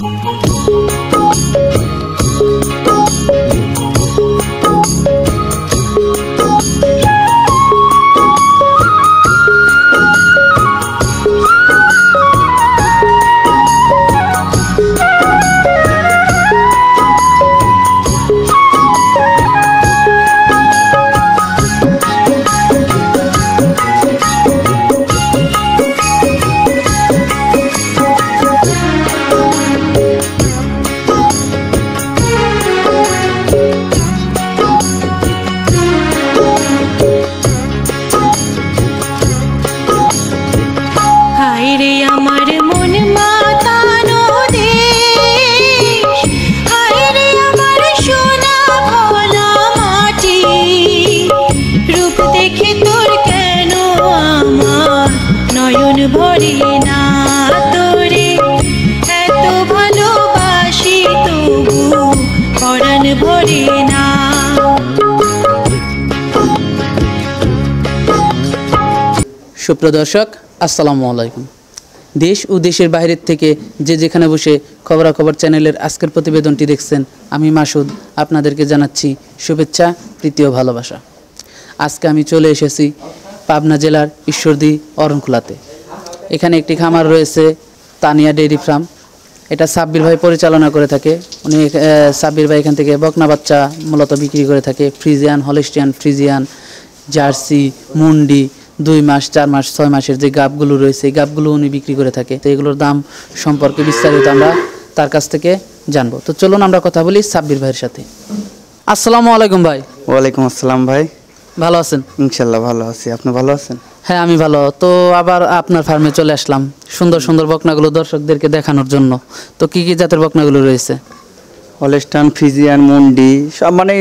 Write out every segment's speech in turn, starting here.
সুপ্রিয় দর্শক, আসসালামু আলাইকুম। দেশ ও দেশের বাইরের থেকে যে যেখানে বসে খবরাখবর চ্যানেলের আজকের প্রতিবেদনটি দেখছেন, আমি মাসুদ আপনাদেরকে জানাচ্ছি শুভেচ্ছা, প্রীতি ও ভালোবাসা। আজকে আমি চলে এসেছি পাবনা জেলার ঈশ্বরদী অরণখোলাতে। এখানে একটি খামার রয়েছে, তানিয়া ডেইরি ফার্ম। এটা সাব্বির ভাই পরিচালনা করে থাকে। উনি সাব্বির ভাই এখান থেকে বকনা বাচ্চা মূলত বিক্রি করে থাকে। ফ্রিজিয়ান, হলিস্টিয়ান, ফ্রিজিয়ান, জার্সি, মুন্ডি, 2 মাস, 4 মাস, 6 মাসের যে গাবগুলো রয়েছে এই গাবগুলো উনি বিক্রি করে থাকে। তো এগুলোর দাম সম্পর্কে বিস্তারিত আমরা তার কাছ থেকে জানবো। তো চলুন আমরা কথা বলি সাব্বির ভাইয়ের সাথে। আসসালামু আলাইকুম ভাই। ওয়ালাইকুম আসসালাম ভাই। ভালো আছেন? ইনশাল্লাহ ভালো আছি, আপনি ভালো আছেন? হ্যাঁ, আমি ভালো। তো আবার আপনার ফার্মে চলে আসলাম সুন্দর সুন্দর বকনাগুলো দর্শকদেরকে দেখানোর জন্য। তো কি কি জাতের বকনাগুলো রয়েছে? হলস্টাইন, ফ্রিজিয়ান, মুন্ডি, সব মানে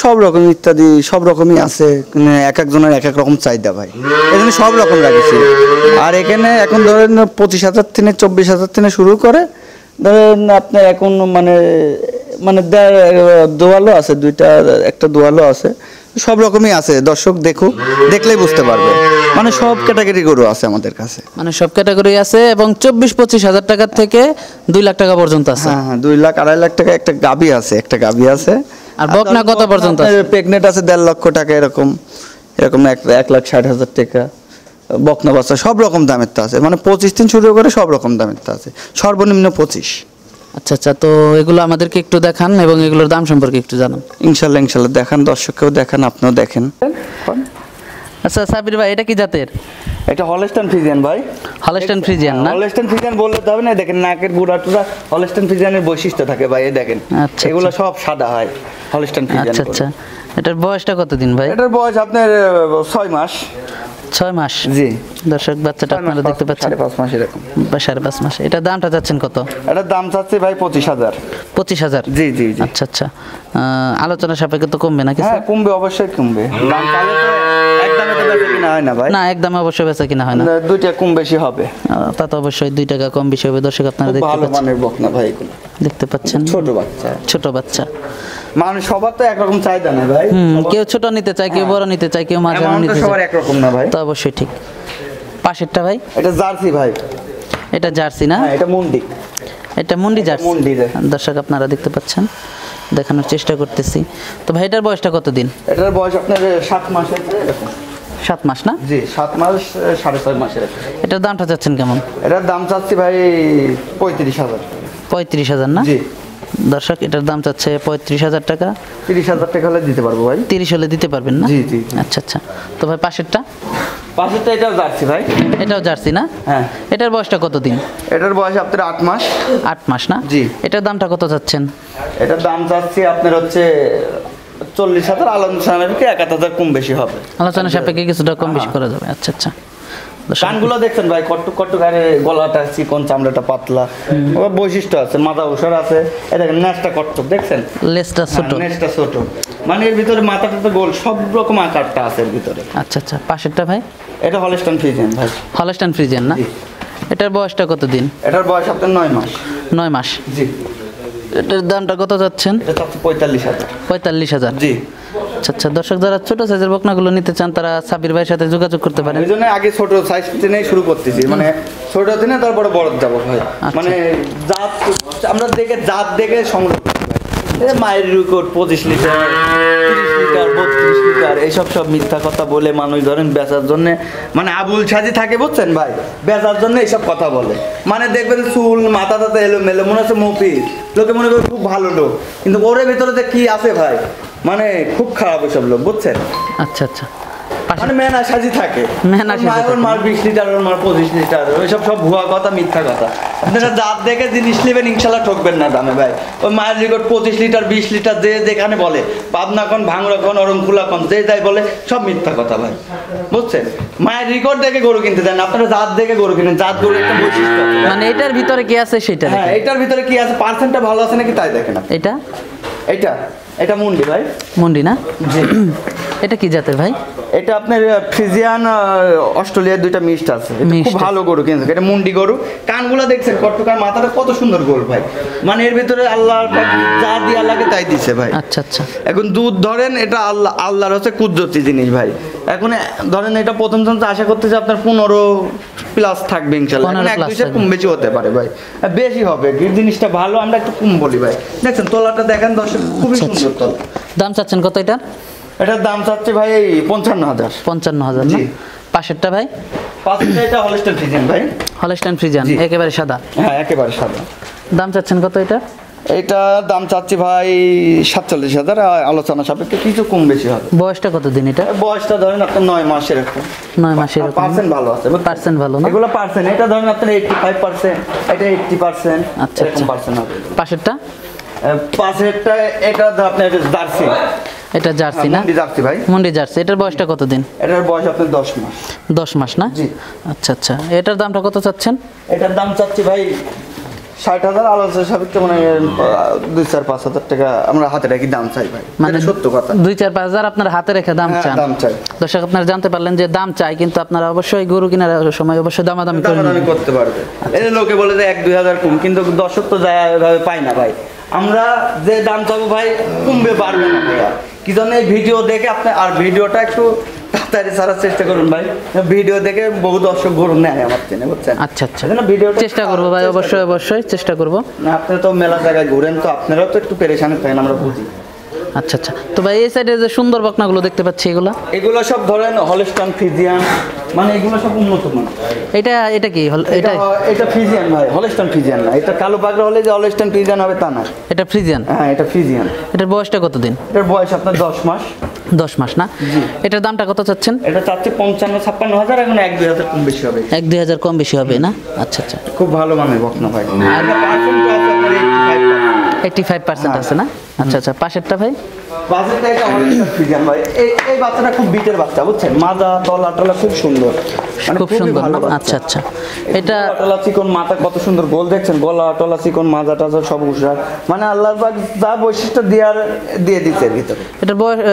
সব রকম ইত্যাদি সব রকমই আছে। এক একজনের এক এক রকম চাহিদা ভাই, এখানে সব রকম রাখেছি। আর এখানে এখন ধরেন 25,000 থেকে 24,000 থেকে শুরু করে ধরেন আপনার এখন মানে মানে দোয়ালও আছে, একটা দোয়ালও আছে, সব রকমই আছে। দর্শক দেখলেই বুঝতে পারবে, মানে সব ক্যাটাগরি গরু আছে আমাদের কাছে। মানে সব ক্যাটাগরি আছে এবং 24-25 হাজার টাকা থেকে 2 লাখ টাকা পর্যন্ত আছে। হ্যাঁ, 2 লাখ 2.5 লাখ টাকা একটা গাবি আছে। আর বকনা কত পর্যন্ত আছে? প্রেগনেন্ট আছে 1.5 লক্ষ টাকা, এরকম 1,60,000 টাকা। বকনা বাচ্চা সব রকম দামের তো আছে, মানে 25 দিন শুরু করে সব রকম দামের তো আছে, সর্বনিম্ন 25। আচ্ছা আচ্ছা, তো এগুলো আমাদেরকে একটু দেখান এবং এগুলোর দাম সম্পর্কে একটু জানান। ইনশাল্লাহ দেখান, দর্শককেও দেখান, আপনিও দেখেন। আচ্ছা সাব্বির ভাই, এটা কি জাতের? এটা হলস্টাইন ফ্রিজিয়ান ভাই। হলস্টাইন ফ্রিজিয়ান না? হলস্টাইন ফ্রিজিয়ান বললে তো হবে না, দেখেন নাকের গুড়া টুড়া হলস্টাইন ফ্রিজিয়ানের বৈশিষ্ট্য থাকে ভাই, এই দেখেন। আচ্ছা, এগুলো সব সাদা হয় হলস্টাইন ফ্রিজিয়ান। আচ্ছা আচ্ছা, এটার বয়সটা কতদিন ভাই? এটার বয়স আপনার 6 মাস। 6 মাস? জি। দর্শক, বাচ্চাটা আপনারা দেখতে পাচ্ছেন 5.5 মাস এরকম, 5.5 মাস। এটা দামটা চাচ্ছেন কত? এটার দাম চাচ্ছি ভাই 25,000। 25,000? জি জি জি। আচ্ছা আচ্ছা, আলোচনা সাপেক্ষে তো কমবে নাকি? হ্যাঁ কমবে, অবশ্যই কমবে। দাম কালে তো একদমে তো বেশি কিনা হয় না ভাই। না, একদমে অবশ্যই বেচা কিনা হয় না, 2 টাকা কম বেশি হবে। তা তো অবশ্যই 2 টাকা কম বেশি হবে। দর্শক আপনারা দেখতে পাচ্ছেন, ভালো মানের বকনা ভাই এগুলো দেখতে পাচ্ছেন। ছোট বাচ্চা মানুষ সবার তো একরকম চাহিদা না ভাই। কেউ ছোট নিতে চায়, কেউ বড় নিতে চায়, কেউ মাঝারি নিতে চায়, সবার একরকম না ভাই। তো অবশ্যই ঠিক। পাশেরটা ভাই? এটা জার্সি ভাই। এটা জার্সি না? হ্যাঁ, এটা মুন্ডি। এটা মুন্ডি জার্সি। দর্শক আপনারা দেখতে পাচ্ছেন, দেখানোর চেষ্টা করতেছি। তো ভাই এটার বয়সটা কতদিন? এটার বয়স আপনার 7 মাসের এরকম। 7 মাস না? জি, 7 মাস 6.5 মাসের। এটার দামটা চাচ্ছেন কেমন? এটার দাম চাচ্ছি ভাই 35,000। 35,000 না? জি। দর্শক, এটার দাম চাচ্ছে 35,000 টাকা। 30,000 টাকা হলে দিতে পারবো ভাই। 30 হলে দিতে পারবেন না? জি জি। আচ্ছা আচ্ছা, তো ভাই পাশেরটা? এটাও জার্সি ভাই। এটাও জার্সি না? হ্যাঁ। এটার বয়সটা কতদিন? এটার বয়স আপনার 8 মাস। 8 মাস না? জি। এটার দামটা কত চাচ্ছেন? এটার দাম চাচ্ছি আপনার হচ্ছে 40,000। আলোচনা সাপেক্ষে 1,000 কম বেশি হবে। আলোচনা সাপেক্ষে কিছুটা কম বেশি করা যাবে। আচ্ছা আচ্ছা। কানগুলো দেখছেন ভাই, কট্টু গায়ে, গলাটা চিকন, চামড়াটা পাতলা, ওর বৈশিষ্ট্য আছে, মাথা উষার আছে। এই দেখেন নেজটা কট্টু, দেখছেন লেজটা ছোট, মানে এর ভিতরে মাথাটা তো গোল, সব রকম আকারটা আছে এর ভিতরে। আচ্ছা আচ্ছা, পাশেরটা ভাই? এটা হলস্টাইন ফ্রিজিয়ান ভাই। হলস্টাইন ফ্রিজিয়ান না? এটার বয়সটা কতদিন? এটার বয়স আপনার 9 মাস। 9 মাস? জি। এটার দামটা কত যাচ্ছেন? এটা চাচ্ছি 45,000। 45,000? জি। আচ্ছা আচ্ছা, দর্শক যারা ছোট সাইজের বকনাগুলো নিতে চান তারা সাবির ভাইয়ের সাথে যোগাযোগ করতে পারেন। এই জন্য আগে ছোট সাইজ থেকে শুরু করতেছি, মানে ছোট থেকে তারপরে বড় যাবো ভাই। মানে জাত আমরা জাত দেখে সংগ্রহ করতে পারি। মায়ের রেকর্ড 25 লিটার 30 লিটার 32 লিটার এইসব সব মিথ্যা কথা বলে মানুষ ধরেন বেচার জন্য, মানে আবুল সাজি থাকে বুঝছেন ভাই, বেচার জন্য এইসব কথা বলে। মানে দেখবেন চুল মাথা টাথা এলোমেলো, মনে হচ্ছে মফিজ, লোকে মনে করে খুব ভালো লোক, কিন্তু ওর ভিতরে যে কি আছে ভাই, মানে খুব খারাপ ওইসব লোক বুঝছেন। আচ্ছা আচ্ছা, মানে মেনা সাজি থাকে, ওর মার 20 লিটার ওর মার 25 লিটার, ওইসব সব ভুয়া কথা মিথ্যা কথা। আপনারা জাত দেখে জিনিস নেবেন, ইনশাল্লাহ ঠকবেন না দামে ভাই। ওই মায়ের রেকর্ড 25 লিটার 20 লিটার যে যেখানে বলে, পাবনা কোন ভাঙড়া কোন অরমখোলা কোন যে যাই বলে, সব মিথ্যা কথা ভাই বুঝছেন। মায়ের রেকর্ড দেখে গরু কিনতে দেন, আপনারা জাত দেখে গরু কিনেন। জাত গরু একটা বৈশিষ্ট্য আছে, মানে এটার ভিতরে কি আছে সেটা। হ্যাঁ, এটার ভিতরে কি আছে, পার্সেন্টটা ভালো আছে নাকি তাই দেখেন। এটা এটা এটা মুন্ডি ভাই, মুন্ডি না? এটা কি জাতের ভাই? এটা আপনার ফ্রিজিয়ান অস্ট্রেলিয়ার দুইটা মিক্সড আছে, খুব ভালো গরু কিন্তু এটা মুন্ডি গরু। কানগুলো দেখছেন কটকার, মাথাটা কত সুন্দর গরু ভাই, মানে এর ভিতরে আল্লাহ যা দিয়া লাগে তাই দিছে ভাই। আচ্ছা আচ্ছা, এখন দুধ ধরেন এটা আল্লাহর হচ্ছে কুদরতি জিনিস ভাই। এখন ধরেন এটা প্রথম আশা করতেছে আপনার 15 প্লাস থাকবে ইনশাআল্লাহ, মানে 1-2 কম বেশি হতে পারে ভাই, বেশি হবে। জিনিসটা ভালো, আমরা একটু কম বলি ভাই। দেখছেন তলাটা দেখেন দর্শক, খুবই সুন্দর তলা। দাম চাচ্ছেন কত এটা? এটার দাম চাচ্ছে ভাই 55,000। 55,000 না? পাশেরটা ভাই? পাশেরটা এটা হলস্টাইন ফ্রিজিয়ান ভাই। হলস্টাইন ফ্রিজিয়ান একেবারে সাদা? হ্যাঁ, একেবারে সাদা। দাম চাচ্ছেন কত এটা? এটা দাম চাচ্ছি ভাই 47,000, আলোচনা সাপেক্ষে কিছু কম বেশি হবে। বয়সটা কত দিন এটা? বয়সটা ধরেন আপনার 9 মাসের একটা। 9 মাসের এরকম। পার্সেন্ট ভালো আছে, পার্সেন্ট ভালো না? এগুলো পার্সেন্ট, এটা ধরেন আপনার 85%, এটা 80%। আচ্ছা এরকম পার্সেন্ট হবে। পাশেরটা? পাশেরটা এটা আপনার জার্সি। এটা জার্সি না? মুন্ডি জার্সি ভাই, মুন্ডি জার্সি। এটার বয়সটা কত দিন? এটার বয়স আপনার 10 মাস। 10 মাস না? জি। আচ্ছা আচ্ছা, এটার দামটা কত চাচ্ছেন? এটার দাম চাচ্ছি ভাই 60,000, আলোচনা সাপেক্ষে মানে 2-4-5,000 টাকা আমরা হাতে রাখি দাম চাই ভাই, মানে সত্য কথা। 2-4-5,000 আপনার হাতে রেখে দাম চান? দাম চাই। দর্শক আপনারা জানতে পারলেন যে দাম চাই, কিন্তু আপনারা অবশ্যই গরু কেনার সময় অবশ্যই দামাদামি করতে পারবে। এই লোকে বলে যে 1-2,000 কম, কিন্তু দর্শক তো যায় এভাবে পায় না ভাই। আমরা যে দাম চাবো ভাই কমবে পারবে না ভাইয়া, কি জন্য এই ভিডিও দেখে আপনি, আর ভিডিওটা একটু তাড়াতাড়ি ছাড়ার চেষ্টা করুন ভাই। ভিডিও দেখে বহু দর্শক গরু নেয় আমার চেনে বুঝছেন। আচ্ছা আচ্ছা, ভিডিও চেষ্টা করবো ভাই, অবশ্যই অবশ্যই চেষ্টা করবো। না, আপনি তো মেলা জায়গায় ঘুরেন, তো আপনারাও তো একটু পেরেশানি থাকেন, আমরা বুঝি। আচ্ছা আচ্ছা, তো ভাই এই সাইডে যে সুন্দর বকনাগুলো দেখতে পাচ্ছি, এগুলো সব ধরেন হলস্টাইন ফ্রিজিয়ান, মানে এগুলো সব উন্নত মান। এটা কি? এটা ফ্রিজিয়ান ভাই, হলস্টাইন ফ্রিজিয়ান না। এটা কালো পাগড়া হলে যে হলস্টাইন ফ্রিজিয়ান হবে তা না, এটা ফ্রিজিয়ান। হ্যাঁ, এটা ফ্রিজিয়ান। এটার বয়সটা কত দিন? এটার বয়স আপনার 10 মাস। 10 মাস না? এটার দামটা কত চাচ্ছেন? এটা চাচ্ছে 55-56,000, এখন 1-2,000 কম বেশি হবে। 1-2,000 কম বেশি হবে না? আচ্ছা আচ্ছা, খুব ভালো মানের বকনা ভাই। আর 85% আছে না? আচ্ছা আচ্ছা, পাশেরটা ভাই? বাচ্চাটা এটা হলস্টাইন ফ্রিজিয়ান ভাই। এই বাচ্চাটা খুব বিটের বাচ্চা বুঝছেন, মাজা তলা টলা খুব সুন্দর, মানে খুব সুন্দর। আচ্ছা আচ্ছা, এটা টলা চিকন, মাথা কত সুন্দর গোল দেখছেন, গলা টলা চিকন, মাজা টাজা সব উষার, মানে আল্লাহর পাক যা বৈশিষ্ট্য দিয়ে দিচ্ছে এর ভিতরে।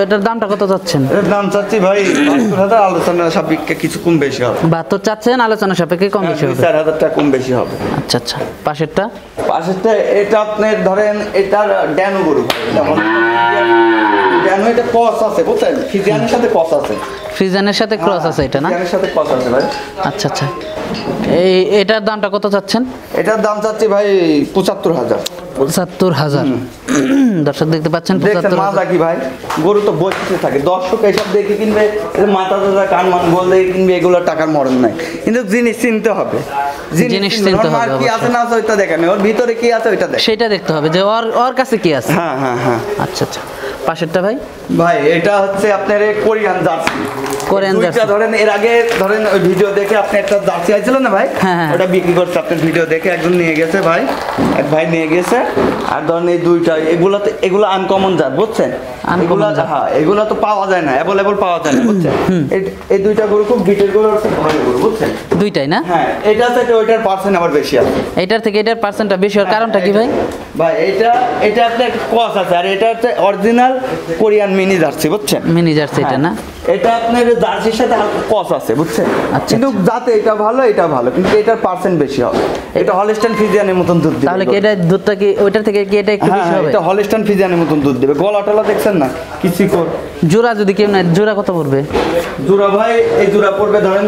এটার দামটা কত চাচ্ছেন? এর দাম চাচ্ছি ভাই 72,000, আলোচনা সাপেক্ষে কিছু কম বেশি হবে। 72 চাচ্ছেন, আলোচনা সাপেক্ষে কম বেশি হবে। 4,000 টাকা কম বেশি হবে। আচ্ছা আচ্ছা, পাশেরটা? এটা আপনার ধরেন এটার ড্যানো গরু, ড্যানো এটা ক্রস আছে বুঝছেন, ফ্রিজিয়ানের সাথে ক্রস আছে। ফ্রিজিয়ানের সাথে ক্রস আছে এটা না? ফ্রিজিয়ানের সাথে ক্রস আছে ভাই। আচ্ছা আচ্ছা, এটার দামটা কত চাচ্ছেন? এটার দাম চাচ্ছি ভাই 75,000। 75,000। দর্শক দেখতে পাচ্ছেন 75,000। মাজা কি ভাই, গরু তো বসতে থাকে, দর্শক এইসব দেখে কিনবে, মাথা দাদা কান মান গোল দেখে কিনবে, এগুলো টাকার মরণ নাই। কিন্তু জিনিস চিনতে হবে, জিনিস চিনতে হবে, কি আছে না আছে ওইটা দেখেন, ওর ভিতরে কি আছে ওইটা দেখেন, সেটা দেখতে হবে যে ওর কাছে কি আছে। হ্যাঁ হ্যাঁ হ্যাঁ। আচ্ছা আচ্ছা, পাশেরটা ভাই? ভাই এটা হচ্ছে আপনার কোরিয়ান জার্সি। কোরিয়ান জার্সি ধরেন এর আগে ধরেন ওই ভিডিও দেখে আপনি একটা জার্সি আইছিল না ভাই, ওটা বিক্রি করছে আপনার ভিডিও দেখে একজন নিয়ে গেছে ভাই, এক ভাই নিয়ে গেছে। আর ধরেন এই দুইটা এগুলো আনকমন জাত বুঝছেন, এগুলো হ্যাঁ এগুলো তো পাওয়া যায় না, অ্যাভেলেবল পাওয়া যায় না বুঝছেন। এই দুইটা গরু খুব বিটের গরু, ভালো গরু বুঝছেন, দুইটাই না? হ্যাঁ, এটা থেকে ওইটার পার্সেন্ট আবার বেশি আছে। এটার থেকে এটার পার্সেন্টটা বেশি হওয়ার কারণটা কি ভাই? ভাই এটা আপনার ক্রস আছে, আর এটা হচ্ছে অরিজিনাল কোরিয়ান মিনি জার্সি বুঝছেন, মিনি জার্সি এটা না? এটা আপনার জার্সির সাথে হালকা কস আছে বুঝছেন। আচ্ছা, কিন্তু যাতে এটা ভালো এটা ভালো, কিন্তু এটার পার্সেন্ট বেশি হবে। এটা হলস্টাইন ফ্রিজিয়ানের মতন দুধ দিবে। তাহলে কি এটা দুধটা কি ওইটার থেকে কি এটা একটু বেশি হবে? এটা হলস্টাইন ফ্রিজিয়ানের মতন দুধ দিবে। গলা টলা দেখছেন না কি চিকন। জোড়া যদি কেউ নেয়, জোড়া কত পড়বে? জোড়া ভাই এই জোড়া পড়বে ধরেন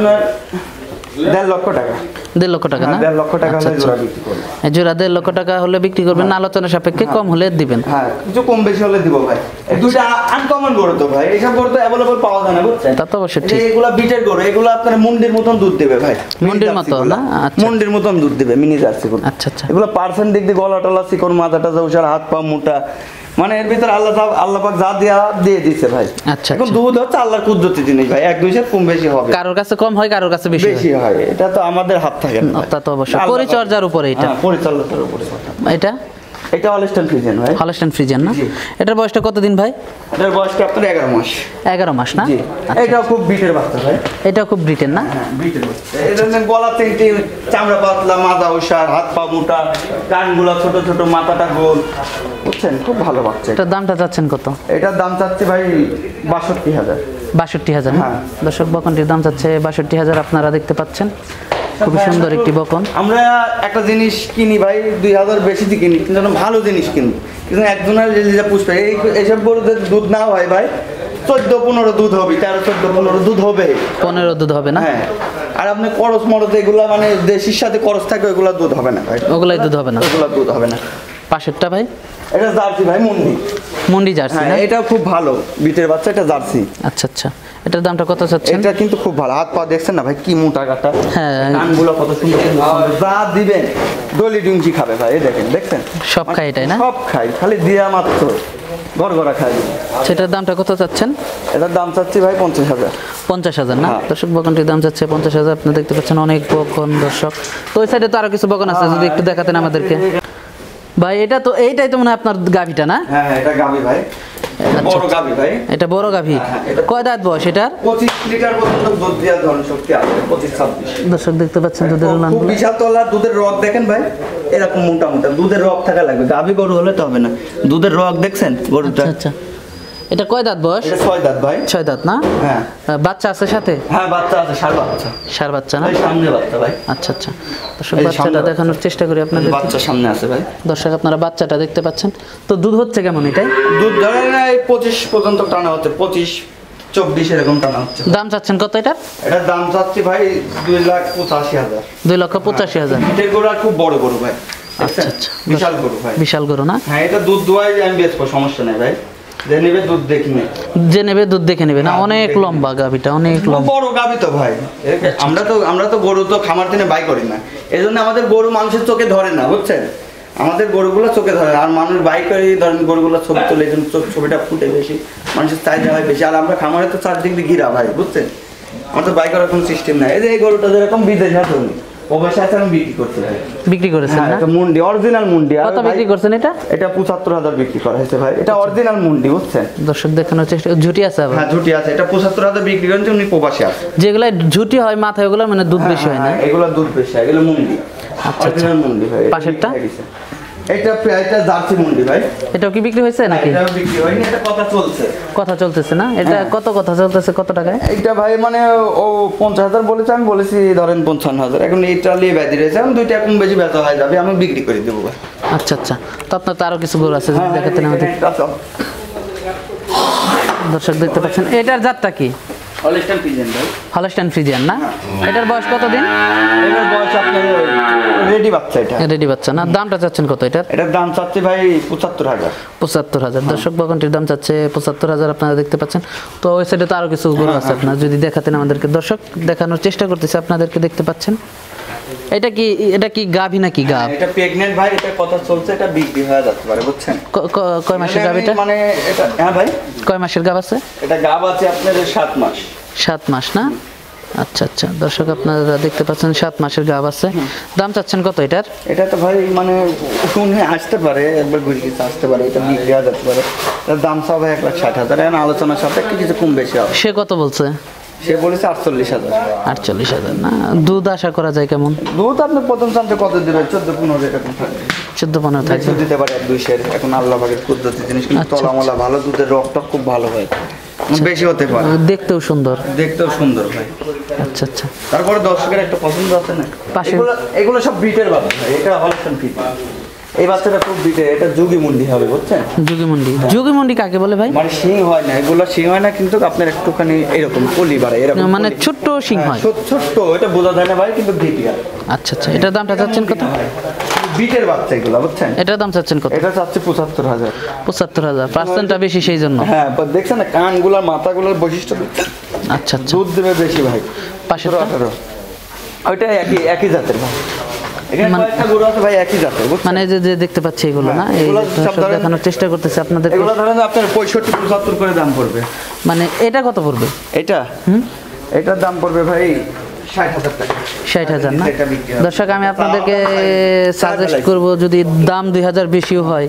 1.5 লক্ষ টাকা। 1.5 লক্ষ টাকা না? 1.5 লক্ষ টাকা হলে জোড়া বিক্রি করবে। জোড়া 1.5 লক্ষ টাকা হলে বিক্রি করবেন, আলোচনা সাপেক্ষে কম হলে দিবেন। হ্যাঁ, কিছু কম বেশি হলে দিব ভাই। এই দুইটা আনকমন গরু তো ভাই, এইসব গরু তো অ্যাভেলেবল পাওয়া যায় না বুঝছেন। তা তো অবশ্যই ঠিক। এগুলা বিটের গরু, এগুলা আপনার মুন্ডির মতন দুধ দেবে ভাই। মুন্ডির মতো না? আচ্ছা, মুন্ডির মতন দুধ দেবে মিনি জার্সি গরু। আচ্ছা আচ্ছা। এগুলো পার্সেন্ট দিক দিয়ে গলা টলা চিকন, মাথাটা জৌসার, হাত পা মোটা, মানে এর ভিতরে আল্লাহ পাক যা দিয়ে দিয়েছে ভাই। আচ্ছা, এখন দুধ হচ্ছে আল্লাহর কুদরতি জিনিস ভাই, 1-2 সের কম বেশি হবে। কারোর কাছে কম হয়, কারোর কাছে বেশি বেশি হয়, এটা তো আমাদের হাত থাকে না। তা তো অবশ্যই পরিচর্যার উপরে এটা। হ্যাঁ, পরিচর্যার উপরে। এটা এটা হলস্টাইন ফ্রিজিয়ান ভাই। হলস্টাইন ফ্রিজিয়ান না? এটার বয়সটা কতদিন ভাই? এটার বয়সটা আপনার 11 মাস। 11 মাস না? জি। এটাও খুব বিটের বাচ্চা ভাই। এটাও খুব ব্রিটেন না? হ্যাঁ, বিটের বাচ্চা। এটা গলা তিনটি, চামড়া পাতলা, মাজা ওষার, হাত পা মোটা, কানগুলা ছোট ছোট, মাথাটা গোল বুঝছেন, খুব ভালো বাচ্চা। এটার দামটা চাচ্ছেন কত? এটার দাম চাচ্ছি ভাই 62,000। 62,000 না? হ্যাঁ। দর্শক বকনটির দাম চাচ্ছে 62,000, আপনারা দেখতে পাচ্ছেন। খুবই সুন্দর একটি বকন। আমরা একটা জিনিস কিনি ভাই 2,000 বেশি দিয়ে কিনি, কিন্তু ভালো জিনিস কিনি। কিন্তু একজনের যেটা পুষবে এইসব গরুদের দুধ না হয় ভাই 14-15 দুধ হবে, 13-14-15 দুধ হবে। 15 দুধ হবে না? হ্যাঁ। আর আপনি করস মরদ এগুলা মানে দেশির সাথে করস থাকে, ওগুলা দুধ হবে না ভাই। ওগুলাই দুধ হবে না? ওগুলা দুধ হবে না। পাশেরটা ভাই? এটা জার্সি ভাই, মুন্ডি। মুন্ডি জার্সি না? হ্যাঁ, এটাও খুব ভালো বিটের বাচ্চা, এটা জার্সি। আচ্ছা আচ্ছা। এটার দামটা কত চাচ্ছেন? এটা কিন্তু খুব ভালো, হাত পা দেখছেন না ভাই কি মোটা কাটা। হ্যাঁ। কানগুলো কত সুন্দর সুন্দর, যা দিবেন ডলি ডিঙ্কি খাবে ভাই। এই দেখেন, দেখছেন সব খাই এটাই না? সব খাই, খালি দিয়া মাত্র গড়গড়া খাই। সেটার দামটা কত চাচ্ছেন? এটার দাম চাচ্ছি ভাই 50,000। 50,000 না? হ্যাঁ। দর্শক বকনটির দাম চাচ্ছে 50,000। আপনি দেখতে পাচ্ছেন অনেক বকন দর্শক। তো ওই সাইডে তো আরো কিছু বকন আছে, যদি একটু দেখাতেন আমাদেরকে ভাই। এটা তো এইটাই তো মানে আপনার গাভীটা না? হ্যাঁ, এটা গাভী ভাই, বড় গাভী ভাই। এটা বড় গাভী। কয় দাঁত বয়স এটার? 25 লিটার পর্যন্ত দুধ দেওয়ার ধরন শক্তি আছে, 25-26। দর্শক দেখতে পাচ্ছেন দুধের উলান। খুব বিশাল তলা, দুধের রগ দেখেন ভাই, এরকম মোটা মোটা দুধের রগ থাকা লাগবে। গাভী গরু হলে তো হবে না, দুধের রগ দেখছেন গরুটা। আচ্ছা আচ্ছা। এটা কয় দাঁত বয়স? এটা 6 দাঁত ভাই। 6 দাঁত না? হ্যাঁ। বাচ্চা আছে সাথে? হ্যাঁ, বাচ্চা আছে, ষাঁড় বাচ্চা। ষাঁড় বাচ্চা না? এই সামনে বাচ্চা ভাই। আচ্ছা আচ্ছা। দর্শক এই সামনে বাচ্চাটা বাচ্চা। দেখানোর চেষ্টা করি আপনাদের। বাচ্চা সামনে আছে ভাই। দর্শক আপনারা বাচ্চাটা দেখতে পাচ্ছেন। তো দুধ হচ্ছে কেমন এটাই? দুধ ধরেন এই 25 পর্যন্ত টানা হচ্ছে, 25-24 এরকম টানা হচ্ছে। দাম চাচ্ছেন কত এটার? এটার দাম চাচ্ছি ভাই 2,85,000। 2,85,000। এটার গরু আর খুব বড় গরু ভাই। আচ্ছা আচ্ছা। বিশাল গরু ভাই। বিশাল গরু না? হ্যাঁ, এটা দুধ দোয়াই আমি বেচবো, সমস্যা নেই ভাই। যে নেবে দুধ দেখি নেই, যে নেবে দুধ দেখে নেবে না? হ্যাঁ, অনেক দেখে লম্বা গাভীটা, অনেক লম্বা। বড় গাভী তো ভাই। আমরা তো গরু তো খামার থেকে বাই করি না, এই জন্য আমাদের গরু মানুষের চোখে ধরে না বুঝছেন। আমাদের গরুগুলো চোখে ধরে, আর মানুষ বাই করে ধরেন গরুগুলো ছবি তোলে, এই জন্য ছবিটা ফুটে বেশি, মানুষের চাহিদা হয় বেশি। আর আমরা খামারে তো চারদিক দিয়ে ঘিরা ভাই বুঝছেন, আমাদের বাই করার কোনো সিস্টেম নাই। এই যে এই গরুটা যেরকম বিদেশ আছে, অবশ্যই আছে, আমি বিক্রি করতে চাই। বিক্রি করেছেন হ্যাঁ, না? এটা মুন্ডি, অরিজিনাল মুন্ডি। আর কত ভাই, বিক্রি করছেন এটা? এটা 75,000 বিক্রি করা হয়েছে ভাই। এটা অরিজিনাল মুন্ডি বুঝছেন। দর্শক দেখানোর চেষ্টা। ঝুটি আছে আবার? হ্যাঁ, ঝুটি আছে। এটা 75,000 বিক্রি করেন, উনি প্রবাসী আছে। যেগুলা ঝুটি হয় মাথায়, ওগুলা মানে দুধ বেশি হয় না? এগুলো দুধ বেশি হয়, এগুলো মুন্ডি। আচ্ছা। অরিজিনাল মুন্ডি ভাই। পাশেরটা? এটা জার্সি মুন্ডি ভাই। এটাও কি বিক্রি হয়েছে নাকি? এটা বিক্রি হয়নি, এটা কথা চলছে। কথা চলতেছে না? এটা কত কথা চলতেছে, কত টাকায়? এইটা ভাই মানে ও 50,000 বলেছে, আমি বলেছি ধরেন 55,000। এখন এইটা নিয়ে ব্যাধি রয়েছে, এখন দুইটা কম বেশি ব্যথা হয়ে যাবে, আমি বিক্রি করে দেবো ভাই। আচ্ছা আচ্ছা। তো আপনার তো আরো কিছু গরু আছে, যদি দেখাতেন আমাদের। দর্শক দেখতে পাচ্ছেন। এটার জাতটা কি? হলস্টাইন ফ্রিজিয়ান ভাই। হলস্টাইন ফ্রিজিয়ান না? এটার বয়স কতদিন? এটার বয়স আপনার রেডি বাচ্চা। এটা রেডি বাচ্চা না? দামটা চাচ্ছেন কত এটার? এটার দাম চাচ্ছি ভাই 75,000। 75,000। দর্শক বকনটির দাম চাচ্ছে 75,000, আপনারা দেখতে পাচ্ছেন। তো ওই সাইডে তো আরো কিছু গরু আছে, আপনারা যদি দেখাতেন আমাদেরকে। দর্শক দেখানোর চেষ্টা করতেছে আপনাদেরকে, দেখতে পাচ্ছেন। এটা কি গাভী নাকি গাব? এটা প্রেগন্যান্ট ভাই, এটা কথা চলছে, এটা বিক্রি হয়ে যেতে পারে বুঝছেন। কয় মাসের গাব এটা? মানে এটা হ্যাঁ ভাই, কয় মাসের গাব আছে? এটা গাব আছে আপনার 7 মাস। 7 মাস না? আচ্ছা আচ্ছা। দর্শক আপনারা দেখতে পাচ্ছেন 7 মাসের গাব আছে। দাম চাচ্ছেন কত এটার? এটা তো ভাই মানে শুনে আসতে পারে, একবার ঘুরে গিয়ে আসতে পারে, এটা বিক্রি হয়ে যেতে পারে। এটার দাম সব 1,60,000। এখন আলোচনার সাথে কিছু কম বেশি হবে। সে কত বলছে? সে বলেছে 48,000। 48,000 না? দুধ আশা করা যায় কেমন? দুধ আপনি প্রথম চান্সে কত দেবে? 14-15 এরকম থাকবে। 14-15 থাকবে। দুধ দিতে পারে 1-2 সের। এখন আল্লাহ পাকের কুদরতি জিনিস, কিন্তু তলামলা ভালো, দুধের রকটা খুব ভালো হয়, বেশি হতে পারে। দেখতেও সুন্দর। দেখতেও সুন্দর ভাই। আচ্ছা আচ্ছা। তারপরে দর্শকের একটা পছন্দ আছে না, পাশে এগুলো সব বিটের বাচ্চা ভাই। এটা হলস্টাইন ফ্রিজিয়ান। এই বাচ্চাটা খুব বিটে, এটা যুগি মুন্ডি হবে, বুঝছেন? যুগি মুন্ডি কাকে বলে ভাই? মানে শিং হয় না, এগুলো শিং হয় না, কিন্তু আপনার একটুখানি এরকম কলি বাড়ে, এরকম মানে ছোট্ট শিং হয়। ছোট্ট, এটা বোঝা যায় না ভাই, কিন্তু বিটিয়ার। আচ্ছা আচ্ছা। এটার দামটা চাচ্ছেন কত? বিটের বাচ্চা এগুলো, বুঝছেন? এটার দাম চাচ্ছেন কত? এটা চাচ্ছে 75,000। 75,000। পার্সেন্টটা বেশি সেই জন্য। হ্যাঁ, দেখছেন না কানগুলার মাথাগুলোর বৈশিষ্ট্য? আচ্ছা আচ্ছা। দুধ দেবে বেশি ভাই। পাশে 18। ওইটা একই জাতের ভাই। এখানে কয়েকটা গরু আছে ভাই একই জাতের, বুঝছেন? মানে যে দেখতে পাচ্ছি এগুলো না, এই সব দেখানোর চেষ্টা করতেছি আপনাদের। এগুলো ধরেন আপনার 65-75 করে দাম পড়বে। মানে এটা কত পড়বে? এটা এটার দাম পড়বে ভাই 60,000 টাকা। 60,000 না? দর্শক, আমি আপনাদেরকে সাজেস্ট করব, যদি দাম 2,000 বেশিও হয়,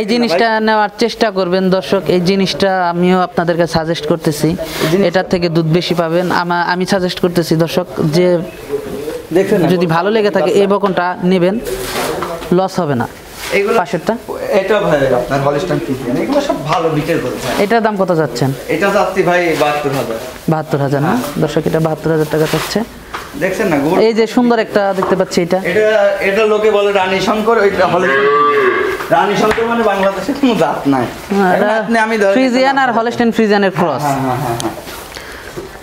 এই জিনিসটা নেওয়ার চেষ্টা করবেন দর্শক। এই জিনিসটা আমিও আপনাদেরকে সাজেস্ট করতেছি, এটার থেকে দুধ বেশি পাবেন। আমি সাজেস্ট করতেছি দর্শক, যে যদি ভালো লেগে থাকে এই বকনটা নেবেন, লস হবে না। পাশেরটা এটা ভাই আপনার হলস্টাইন ফ্রিজিয়ান, এগুলো সব ভালো বিটের গরু। এটার দাম কত যাচ্ছেন? এটা যাচ্ছে ভাই 72,000। 72,000 না? দর্শক, এটা 72,000 টাকা যাচ্ছে। দেখছেন না গরু? এই যে সুন্দর একটা দেখতে পাচ্ছি, এটা লোকে বলে রানী শঙ্কর, এটা হলস্টাইন। রানী শঙ্কর মানে বাংলাদেশের কোনো জাত নাই। আমি ফ্রিজিয়ান আর হলস্টাইন ফ্রিজিয়ানের ক্রস। হ্যাঁ।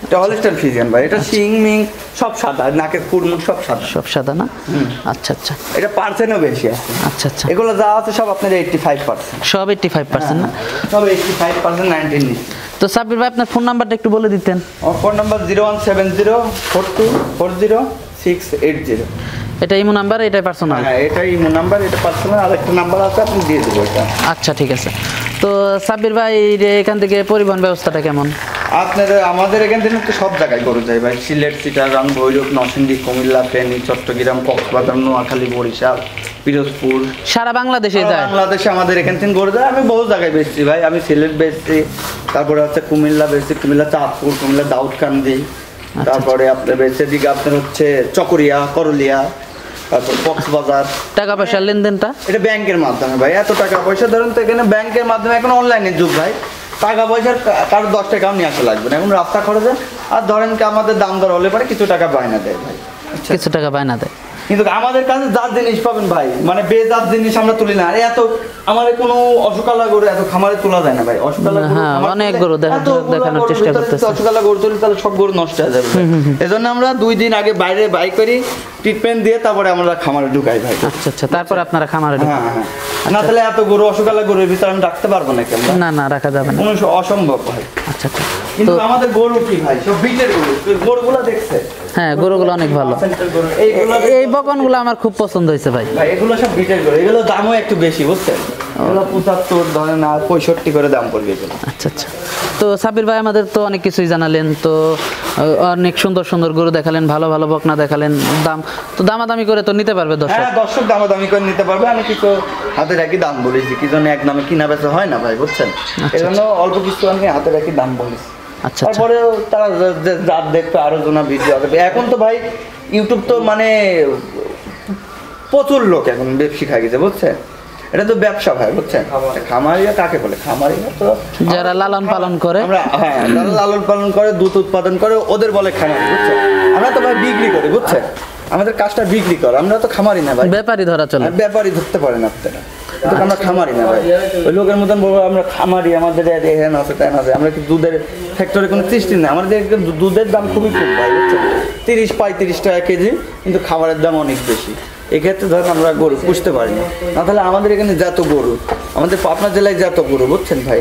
এটা হলস্টাইন ফ্রিজিয়ান ভাই। এটা শিং মিং সব সাদা, নাকের কুড়মুড় সব সাদা। সব সাদা না? আচ্ছা আচ্ছা। এটা পার্সেন্টও বেশি আছে। আচ্ছা আচ্ছা। এগুলো যা আছে সব আপনার 85%। সব 85% না? সব 85%, 19 নিচ্ছে। তো সাব্বির ভাই, আপনার ফোন নাম্বারটা একটু বলে দিতেন। আমার ফোন নাম্বার 017042400680। এটা ইমো নাম্বার, এটাই পার্সোনাল? হ্যাঁ, এটাই ইমো নাম্বার, এটা পার্সোনাল। আর একটা নাম্বার আছে, আপনি দিয়ে দেবো এটা। আচ্ছা ঠিক আছে। তো সাব্বির ভাই, এখান থেকে পরিবহন ব্যবস্থাটা কেমন? আমাদের এখান থেকে তো সব জায়গায় গরু যায় ভাই। সিলেট, চিটাগাং, ভৈরব, নরসিংদী, কুমিল্লা, ফেনী, চট্টগ্রাম, কক্সবাজার, নোয়াখালী, বরিশাল, পিরোজপুর, সারা বাংলাদেশে যায়। বাংলাদেশে আমাদের এখান থেকে গরু যায়। আমি বহু জায়গায় বেচছি ভাই। আমি সিলেট বেচছি, তারপরে হচ্ছে কুমিল্লা বেচছি, কুমিল্লা চাঁদপুর, কুমিল্লা দাউদকান্দি, তারপরে আপনার বেচছে দিকে আপনার হচ্ছে চকরিয়া, করলিয়া, তারপর কক্সবাজার। টাকা পয়সার লেনদেনটা এটা ব্যাংকের মাধ্যমে ভাই। এত টাকা পয়সা ধরুন তো এখানে ব্যাংকের মাধ্যমে, এখন অনলাইনের যুগ ভাই। টাকা পয়সার কারো 10 টাকাও নিয়ে আসা লাগবে না এখন রাস্তা খরচে। আর ধরেন কি আমাদের দাম দর হলে পরে কিছু টাকা বায়না দেয় ভাই, কিছু টাকা বায়না দেয়। কিন্তু আমাদের কাছে যা জিনিস পাবেন ভাই, মানে বেজাত জিনিস আমরা তুলি না। আর এত আমাদের কোনো অসুকালা গরু এত খামারে তোলা যায় না ভাই। অসুকালা গরু অনেক গরু দেখানোর চেষ্টা করতেছে। অসুকালা গরু তুলি তাহলে সব গরু নষ্ট হয়ে যাবে। এজন্য আমরা 2 দিন আগে বাইরে বাই করি, ট্রিটমেন্ট দিয়ে তারপরে আমরা খামারে ঢুকাই ভাই। আচ্ছা আচ্ছা। তারপর আপনারা খামারে ঢুকান? হ্যাঁ। না তাহলে এত গরু অসুকালা গরুর ভিতরে আমি রাখতে পারবো না কেন? না রাখা যাবে না, অসম্ভব ভাই। আচ্ছা আচ্ছা। কিন্তু আমাদের গরু কি ভাই, সব বিটের গরু। গরুগুলো দেখছে? হ্যাঁ, গরুগুলো অনেক ভালো। এই বকনগুলো আমার খুব পছন্দ হয়েছে ভাই। এগুলো সব বিটের গরু, এগুলো দামও একটু বেশি, বুঝছেন? এগুলো 75 ধরেন আর 65 করে দাম পড়বে এগুলো। আচ্ছা আচ্ছা। তো সাব্বির ভাই, আমাদের তো অনেক কিছুই জানালেন, তো অনেক সুন্দর সুন্দর গরু দেখালেন, ভালো ভালো বকনা দেখালেন। দামাদামি করে তো নিতে পারবে দর্শক? হ্যাঁ, দর্শক দামাদামি করে নিতে পারবে। আমি কিছু হাতে রাখি দাম বলেছি, কি জন্য এক নামে কিনা বেচা হয় না ভাই, বুঝছেন? এজন্য অল্প কিছু আমি হাতে রাখি দাম বলেছি। আচ্ছা। তারপরে তারা যার দেখবে আরো জনা ভিডিও হবে। এখন তো ভাই ইউটিউব তো মানে প্রচুর লোক এখন ব্যবসা খাই গেছে, বুঝছেন? এটা তো ব্যবসা ভাই, বুঝছেন? খামারিয়া কাকে বলে? খামারিয়া তো যারা লালন পালন করে। হ্যাঁ, যারা লালন পালন করে, দুধ উৎপাদন করে, ওদের বলে খামারি, বুঝছেন? আমরা তো ভাই বিক্রি করি, বুঝছেন? আমাদের কাজটা বিক্রি করা, আমরা তো খামারি না ভাই। ব্যাপারী ধরা চলে। ব্যাপারী ধরতে পারে না আপনারা, কিন্তু আমরা খামারি না ভাই। ওই লোকের মতন বলবো আমরা খামারি, আমাদের এখানে আছে তাই না। আমরা কি দুধের ফ্যাক্টরি কোনো সৃষ্টি নেই। আমাদের দুধের দাম খুবই কম ভাই, বুঝছেন? 30-35 টাকা কেজি, কিন্তু খাবারের দাম অনেক বেশি। এক্ষেত্রে ধরেন আমরা গরু পুষতে পারি না। তাহলে আমাদের এখানে যত গরু, আমাদের পাবনা জেলায় যত গরু, বুঝছেন ভাই?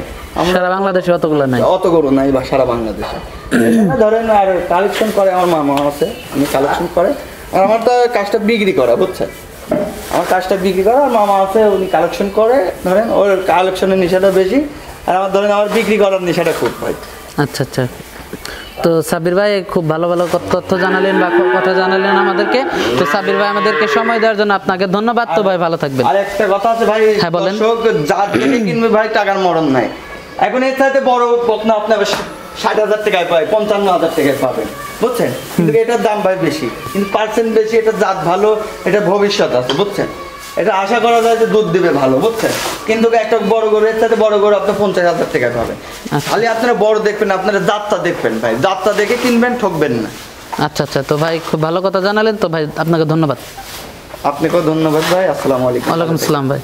সারা বাংলাদেশে অতগুলো নাই, অত গরু নাই বা সারা বাংলাদেশে। ধরেন আর কালেকশন করে আমার মামা আছে, আমি কালেকশন করে। আর আমার তো কাজটা বিক্রি করা, বুঝছেন? আমার কাজটা বিক্রি করা, আর মামা আছে উনি কালেকশন করে। ধরেন ওর কালেকশনের নেশাটা বেশি, আর আমার ধরেন আমার বিক্রি করার নেশাটা খুব ভাই। আচ্ছা আচ্ছা। তো সাব্বির ভাই, খুব ভালো ভালো তথ্য জানালেন বা কথা জানালেন আমাদেরকে। তো সাব্বির ভাই, আমাদেরকে সময় দেওয়ার জন্য আপনাকে ধন্যবাদ। তো ভাই ভালো থাকবেন। আর একটা কথা আছে ভাই, হ্যাঁ বলেন। যার থেকে কিনবে ভাই টাকার মরণ নাই। এখন এর সাথে বড় বকনা আপনার 60,000 টাকায় পায়, 55,000 টাকায় পাবেন, বুঝছেন? কিন্তু এটার দাম ভাই বেশি, কিন্তু পার্সেন্ট বেশি, এটা জাত ভালো, এটা ভবিষ্যৎ আছে, বুঝছেন? এটা আশা করা যায় যে দুধ দিবে ভালো, বুঝছেন? কিন্তু একটা বড় গরু, এর সাথে বড় গরু আপনি 50,000 টাকায় পাবেন। খালি আপনারা বড় দেখবেন, আপনারা জাতটা দেখবেন ভাই, জাতটা দেখে কিনবেন, ঠকবেন না। আচ্ছা আচ্ছা, তো ভাই খুব ভালো কথা জানালেন, তো ভাই আপনাকে ধন্যবাদ। আপনাকেও ধন্যবাদ ভাই, আসসালামু আলাইকুম। ওয়ালাইকুম আসসালাম ভাই।